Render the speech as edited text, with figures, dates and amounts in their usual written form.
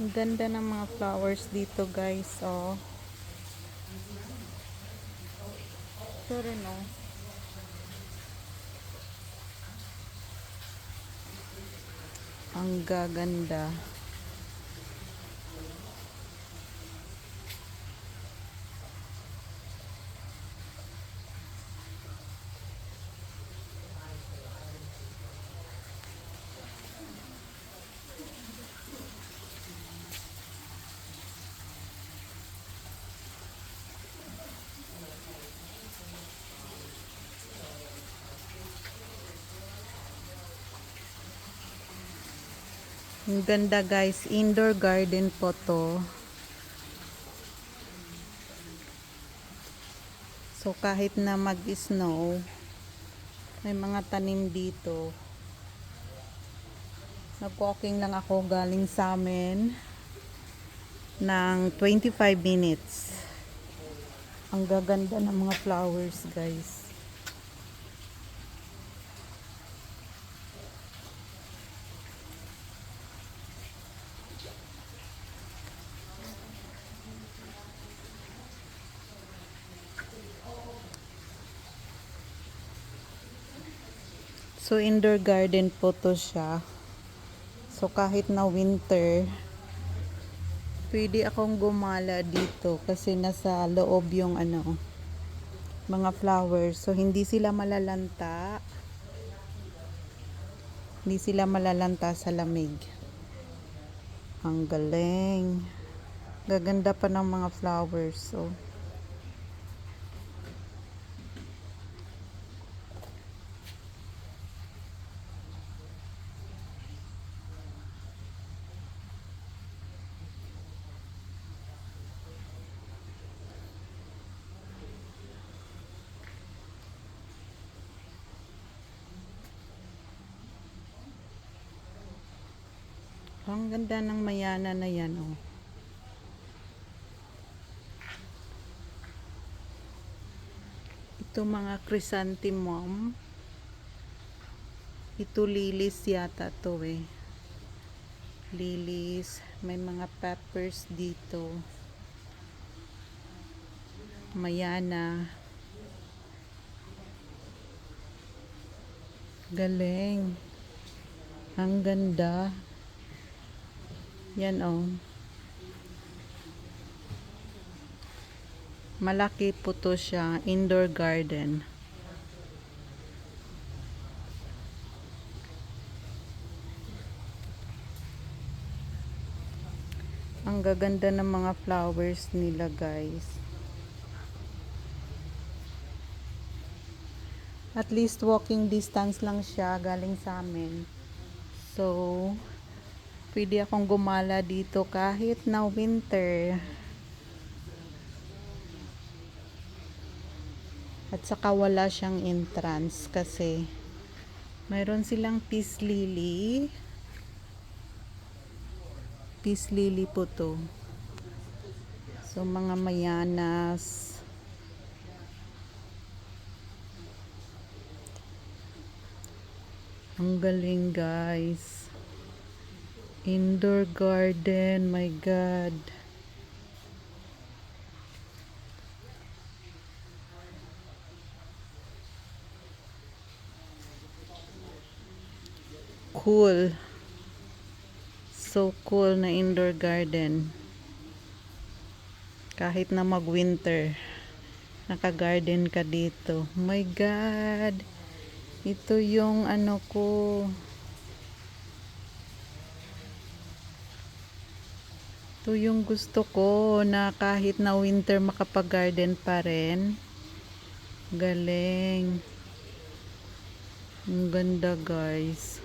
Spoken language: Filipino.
Ang ganda ng mga flowers dito, guys. Oh. Ito rin, oh. Ang gaganda. Ang ganda, guys. Indoor garden po to. So kahit na mag-snow, may mga tanim dito. Nag-walking lang ako galing sa amin ng 25 minutes. Ang gaganda ng mga flowers, guys. So, indoor garden po to siya. So, kahit na winter, pwede akong gumala dito kasi nasa loob yung mga flowers. So, hindi sila malalanta. Hindi sila malalanta sa lamig. Ang galing. Gaganda pa ng mga flowers. So, ang ganda ng mayana na yan, oh. Ito mga chrysanthemum. Ito lilies yata to, eh. Lilies. May mga peppers dito. Mayana. Galing. Ang ganda. Yan, oh. Malaki po to siya. Indoor garden. Ang gaganda ng mga flowers nila, guys. At least walking distance lang siya galing sa amin. So, pwede akong gumala dito kahit na winter. At saka wala siyang entrance kasi mayroon silang peace lily. Peace lily po to. So, mga mayanas. Ang galing, guys. Indoor garden, my God. Cool. So cool na indoor garden. Kahit na mag-winter, naka-garden ka dito. My God. Ito yung ko. Ito yung gusto ko na kahit na winter makapag-garden pa rin. Galing. Ang ganda, guys.